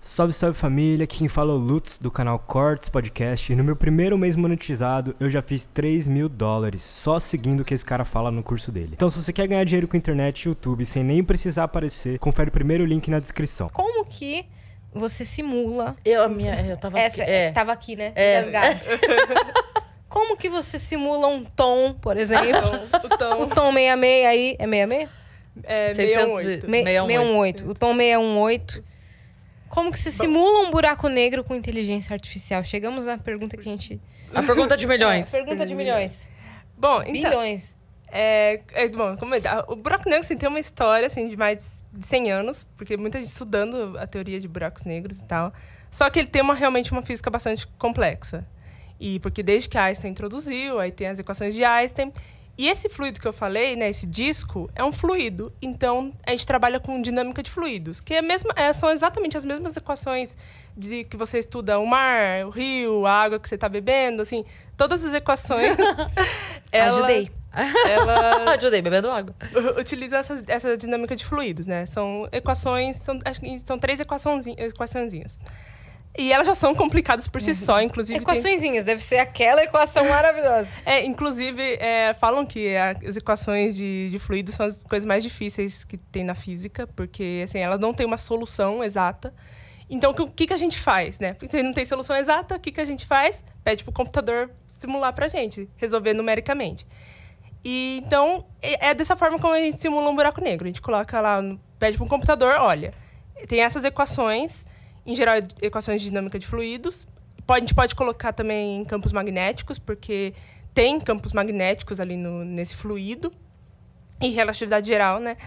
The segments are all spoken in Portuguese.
Salve, salve família, aqui quem fala é o Lutz do canal Cortes Podcast e no meu primeiro mês monetizado eu já fiz $3.000 só seguindo o que esse cara fala no curso dele. Então se você quer ganhar dinheiro com internet e YouTube sem nem precisar aparecer, confere o primeiro link na descrição. Como que você simula... Eu tava Essa, aqui. tava aqui, né? Engasgada. Como que você simula um tom, por exemplo? O tom 66 aí... É 66? É 618. 618. O tom 618. Como que se simula um buraco negro com inteligência artificial? Chegamos à pergunta que a gente... A pergunta de milhões. Pergunta de milhões. Bom, então... Bilhões. Bom, o buraco negro assim, tem uma história assim, de mais de 100 anos, porque muita gente estudando a teoria de buracos negros e tal. Só que ele tem realmente uma física bastante complexa. E porque desde que Einstein introduziu, aí tem as equações de Einstein... E esse fluido que eu falei, né, esse disco, é um fluido. Então, a gente trabalha com dinâmica de fluidos, que são exatamente as mesmas equações de que você estuda o mar, o rio, a água que você está bebendo, assim, todas as equações. Ajudei. Ajudei, bebendo água. Utiliza essa dinâmica de fluidos, né? São equações, acho que são 3 equaçõezinhas. E elas já são complicadas por si só, inclusive... Equaçõezinhas, deve ser aquela equação maravilhosa. Inclusive, falam que as equações de fluidos são as coisas mais difíceis que tem na física, porque assim, elas não têm uma solução exata. Então, o que a gente faz, né? Porque se não tem solução exata, o que a gente faz? Pede pro computador simular pra gente, resolver numericamente. E, então, é dessa forma como a gente simula um buraco negro. A gente coloca lá, pede pro computador, olha, tem essas equações... Em geral, equações de dinâmica de fluidos. A gente pode colocar também campos magnéticos, porque tem campos magnéticos ali nesse fluido. E relatividade geral, né?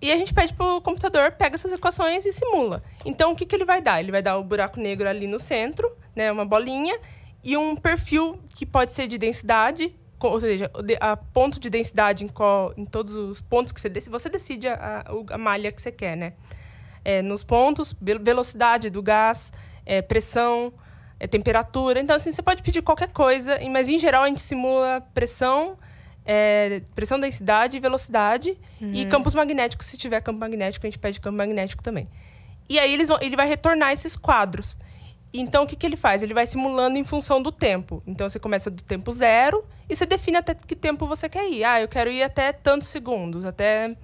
E a gente pede para o computador, pega essas equações e simula. Então, o que ele vai dar? Ele vai dar o buraco negro ali no centro, né? Uma bolinha. E um perfil que pode ser de densidade, ou seja, a ponto de densidade em todos os pontos que você decide a malha que você quer, né? Nos pontos, velocidade do gás, pressão, temperatura. Então, assim, você pode pedir qualquer coisa, mas, em geral, a gente simula pressão, densidade e velocidade. E campos magnéticos. Se tiver campo magnético, a gente pede campo magnético também. E aí, ele vai retornar esses quadros. Então, o que ele faz? Ele vai simulando em função do tempo. Então, você começa do tempo 0 e você define até que tempo você quer ir. Eu quero ir até tantos segundos, até...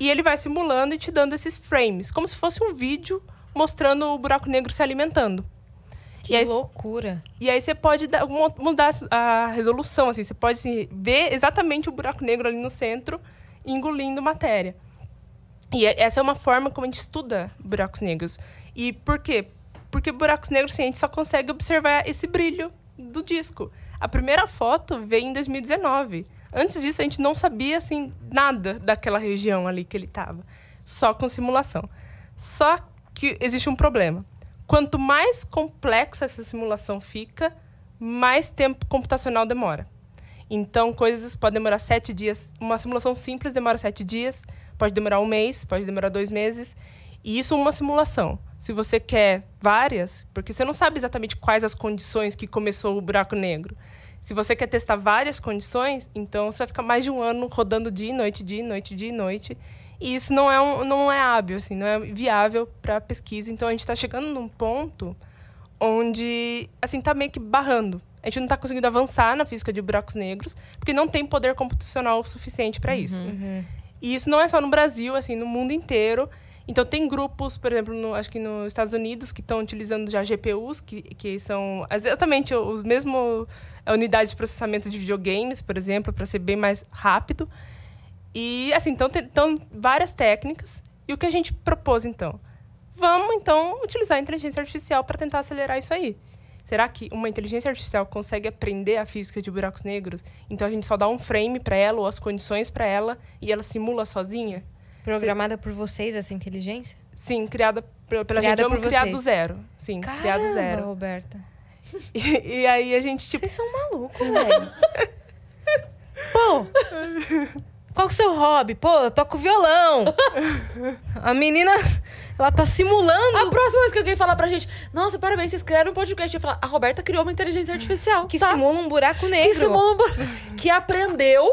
E ele vai simulando e te dando esses frames, como se fosse um vídeo mostrando o buraco negro se alimentando. Que loucura! E aí você pode mudar a resolução, assim, você pode assim, ver exatamente o buraco negro ali no centro, engolindo matéria. E essa é uma forma como a gente estuda buracos negros. E por quê? Porque buracos negros, assim, a gente só consegue observar esse brilho do disco. A primeira foto veio em 2019. Antes disso, a gente não sabia, assim, nada daquela região ali que ele estava. Só com simulação. Só que existe um problema. Quanto mais complexa essa simulação fica, mais tempo computacional demora. Então, coisas podem demorar 7 dias. Uma simulação simples demora 7 dias. Pode demorar 1 mês, pode demorar 2 meses. E isso uma simulação. Se você quer várias, porque você não sabe exatamente quais as condições que começou o buraco negro. Se você quer testar várias condições, então você vai ficar mais de 1 ano rodando dia e noite, dia e noite, dia e noite. E isso não é hábil, assim, não é viável para pesquisa. Então, a gente está chegando num ponto onde assim, está meio que barrando. A gente não está conseguindo avançar na física de buracos negros, porque não tem poder computacional suficiente para isso. E isso não é só no Brasil, assim, no mundo inteiro. Então, tem grupos, por exemplo, acho que nos Estados Unidos, que estão utilizando já GPUs, que são exatamente os mesmos unidades de processamento de videogames, por exemplo, para ser bem mais rápido. E, assim, então, várias técnicas. E o que a gente propôs, então? Vamos, então, utilizar a inteligência artificial para tentar acelerar isso aí. Será que uma inteligência artificial consegue aprender a física de buracos negros? Então, a gente só dá um frame para ela, ou as condições para ela, e ela simula sozinha? Programada por vocês, essa inteligência? Sim, criada pela gente. Vamos criar do zero. Sim, criar do zero. Caramba, Roberta. E aí a gente, tipo... Vocês são malucos, velho. Pô! Qual que é o seu hobby? Pô, eu toco violão. A menina, ela tá simulando. A próxima vez que alguém falar pra gente, nossa, parabéns, vocês criaram um podcast, eu ia falar, a Roberta criou uma inteligência artificial. Que simula um buraco negro. Que simula um buraco... Que aprendeu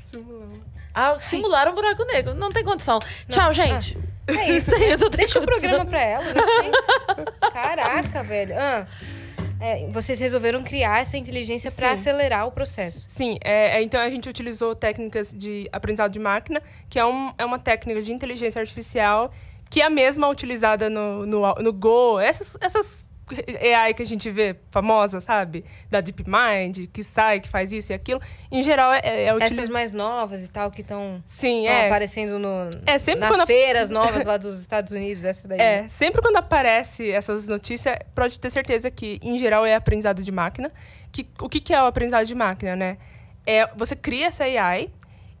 Simulando. a simular um buraco negro. Não tem condição. Tchau, gente. É isso. Deixa o programa pra ela, licença. Caraca, velho. Vocês resolveram criar essa inteligência pra acelerar o processo. Sim, então a gente utilizou técnicas de aprendizado de máquina, que é uma técnica de inteligência artificial, que é a mesma utilizada no Go, essas AI que a gente vê famosa, sabe? Da DeepMind, que faz isso e aquilo. Em geral, Essas mais novas e tal, que estão aparecendo sempre nas feiras novas lá dos Estados Unidos, essa daí. Sempre quando aparece essas notícias, pode ter certeza que, em geral, é aprendizado de máquina. O que é o aprendizado de máquina, né? Você cria essa AI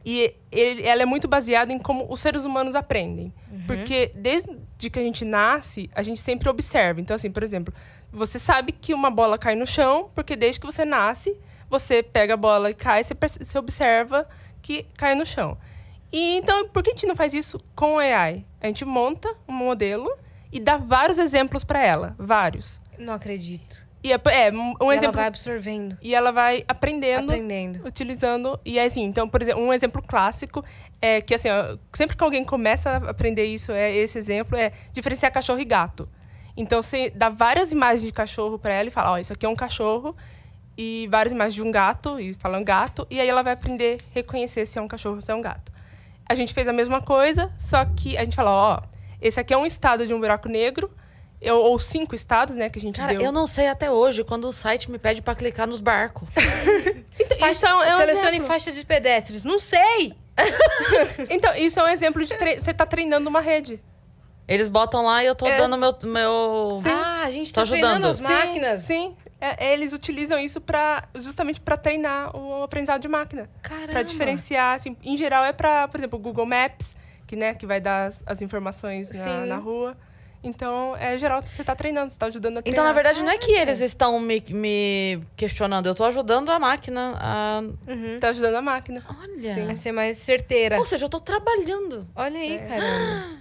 e ela é muito baseada em como os seres humanos aprendem. Porque desde que a gente nasce, a gente sempre observa. Então, assim, por exemplo, você sabe que uma bola cai no chão, porque desde que você nasce, você pega a bola e cai, você observa que cai no chão. E então, por que a gente não faz isso com AI? A gente monta um modelo e dá vários exemplos para ela. Vários. Não acredito. E um exemplo. Ela vai absorvendo. E ela vai aprendendo. Utilizando. E assim, então, por exemplo, um exemplo clássico é que, assim, sempre que alguém começa a aprender isso, esse exemplo é diferenciar cachorro e gato. Então, você dá várias imagens de cachorro para ela e fala, isso aqui é um cachorro, e várias imagens de um gato, e fala um gato, e aí ela vai aprender a reconhecer se é um cachorro ou se é um gato. A gente fez a mesma coisa, só que a gente fala, esse aqui é um estado de um buraco negro, ou 5 estados, né, que a gente deu. Eu não sei até hoje, quando o site me pede pra clicar nos barcos. Selecione faixas de pedestres. Não sei! Então, isso é um exemplo de você tá treinando uma rede. Eles botam lá e eu tô dando meu... A gente tá treinando as máquinas. Sim. Eles utilizam isso justamente para treinar o aprendizado de máquina. Caramba! Para diferenciar, assim, em geral é para, por exemplo, o Google Maps, que vai dar as informações na rua. Então, geral, você tá treinando, você tá ajudando a treinar. Então, na verdade, não é que eles estão me questionando, eu tô ajudando a máquina a... Tá ajudando a máquina. Olha. A ser mais certeira. Ou seja, eu tô trabalhando. Olha aí, caramba.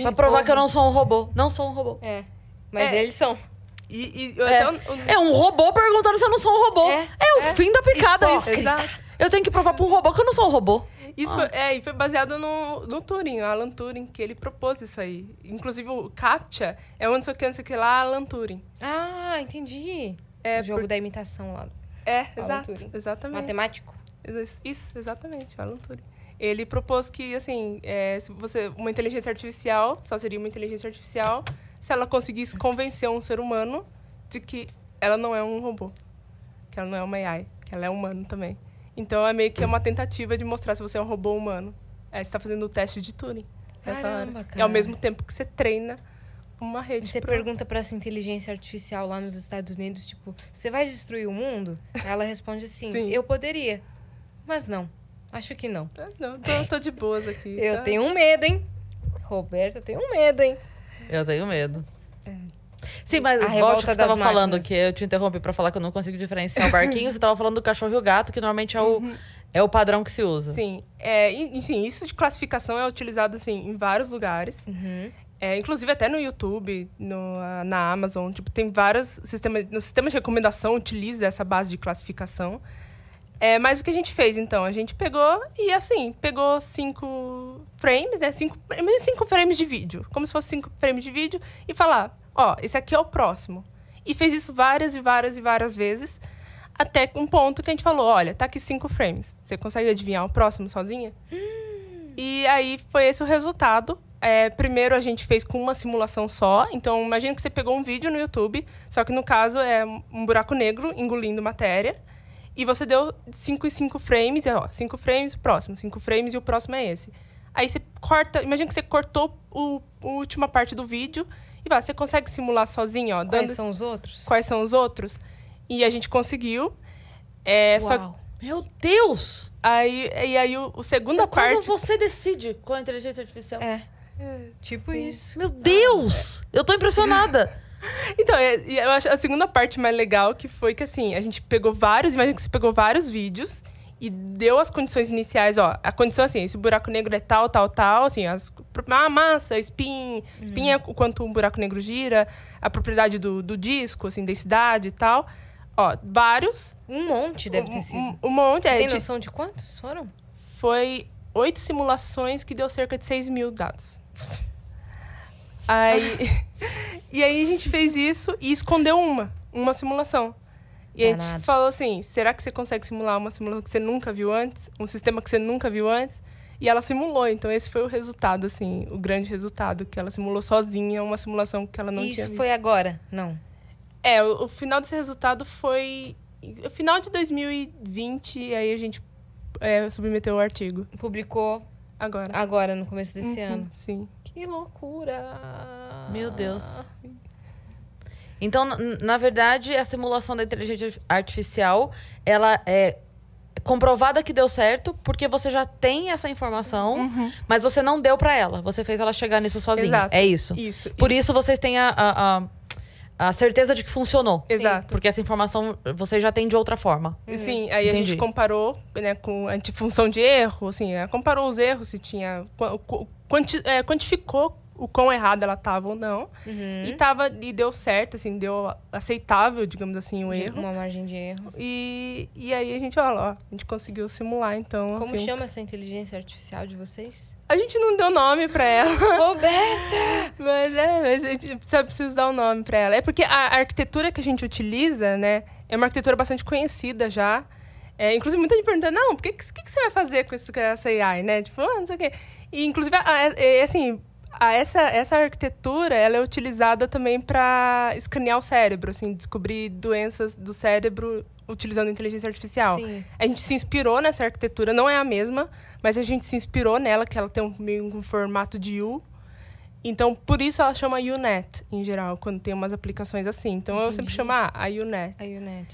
Pra provar que eu não sou um robô. Não sou um robô. Mas eles são. É um robô perguntando se eu não sou um robô. É o fim da picada isso. Exato. Eu tenho que provar pra um robô que eu não sou um robô. Isso foi baseado no Turing, Alan Turing, que ele propôs isso aí. Inclusive, o CAPTCHA é onde sei o que lá, Alan Turing. Ah, entendi. O jogo da imitação lá. Exatamente. Matemático. Isso, exatamente, Alan Turing. Ele propôs que, assim, uma inteligência artificial, só seria uma inteligência artificial se ela conseguisse convencer um ser humano de que ela não é um robô, que ela não é uma AI, que ela é humano também. Então, é meio que uma tentativa de mostrar se você é um robô humano. Você está fazendo o teste de Turing. Caramba, cara. E ao mesmo tempo que você treina uma rede. Você pergunta para essa inteligência artificial lá nos Estados Unidos, tipo, você vai destruir o mundo? Ela responde assim, Sim. Eu poderia, mas não. Acho que não. Não, tô de boas aqui. Eu tenho um medo, hein? Roberto, eu tenho um medo, hein? Eu tenho medo. Sim, mas A volte revolta que você das tava falando, máquinas. que eu te interrompi pra falar que eu não consigo diferenciar o barquinho. Você tava falando do cachorro e o gato, que normalmente é o padrão que se usa. Sim. Sim, isso de classificação é utilizado, assim, em vários lugares. Inclusive até no YouTube, na Amazon. Tipo, tem vários sistemas... No sistema de recomendação utiliza essa base de classificação. Mas o que a gente fez, então? A gente pegou e, assim, pegou 5 frames, né? 5 frames de vídeo. Como se fosse 5 frames de vídeo. E falar, esse aqui é o próximo. E fez isso várias e várias e várias vezes. Até um ponto que a gente falou, olha, tá aqui 5 frames. Você consegue adivinhar o próximo sozinha? E aí, foi esse o resultado. Primeiro, a gente fez com uma simulação só. Então, imagina que você pegou um vídeo no YouTube. Só que, no caso, é um buraco negro engolindo matéria. E você deu 5 e 5 frames, 5 frames, o próximo, 5 frames e o próximo é esse. Aí você corta, imagina que você cortou a última parte do vídeo e você consegue simular sozinho, Quais são os outros? Quais são os outros? E a gente conseguiu. Uau. Meu Deus! Aí a segunda parte... Você decide com a inteligência artificial. Tipo isso. Meu Deus! Eu tô impressionada. Então, eu acho a segunda parte mais legal, que foi que, assim, a gente pegou imagina que você pegou vários vídeos e deu as condições iniciais, a condição, assim, esse buraco negro é tal, tal, tal, assim, a massa, spin é o quanto um buraco negro gira, a propriedade do disco, assim, densidade e tal. Vários. Um monte deve ter sido. Um monte. Você tem noção de quantos foram? Foi 8 simulações que deu cerca de 6 mil dados. E aí a gente fez isso e escondeu uma simulação. E a gente Danados. falou assim, será que você consegue simular uma simulação que você nunca viu antes? Um sistema que você nunca viu antes? E ela simulou, então esse foi o resultado, assim, o grande resultado, que ela simulou sozinha uma simulação que ela não tinha Isso visto. foi agora? Não. O final desse resultado foi... No final de 2020, aí a gente submeteu o artigo. Publicou Agora. no começo desse ano. Sim. Que loucura! Meu Deus. Então, na verdade, a simulação da inteligência artificial, ela é comprovada que deu certo, porque você já tem essa informação, mas você não deu pra ela. Você fez ela chegar nisso sozinha. Exato. É isso. Isso. Por isso vocês têm a certeza de que funcionou. Exato. Porque essa informação vocês já têm de outra forma. Sim, aí a Entendi. gente comparou, né, com a função de erro, assim, comparou os erros, se tinha... Quantificou o quão errada ela estava ou não. E deu certo, assim, deu aceitável, digamos assim, o erro. Uma margem de erro. E aí a gente, a gente conseguiu simular, então... Como assim, chama essa inteligência artificial de vocês? A gente não deu nome pra ela, Roberta! mas a gente precisa dar um nome pra ela. É porque a arquitetura que a gente utiliza, né, é uma arquitetura bastante conhecida já. Inclusive, muita gente pergunta, não, o que você vai fazer com essa AI, né? Tipo, não sei o quê. E, inclusive, assim... Essa arquitetura, ela é utilizada também para escanear o cérebro, assim, descobrir doenças do cérebro utilizando inteligência artificial. Sim. A gente se inspirou nessa arquitetura, não é a mesma, mas a gente se inspirou nela, que ela tem meio um formato de U. Então, por isso ela chama UNet, em geral, quando tem umas aplicações assim. Então, eu sempre chamo a UNet. A UNet.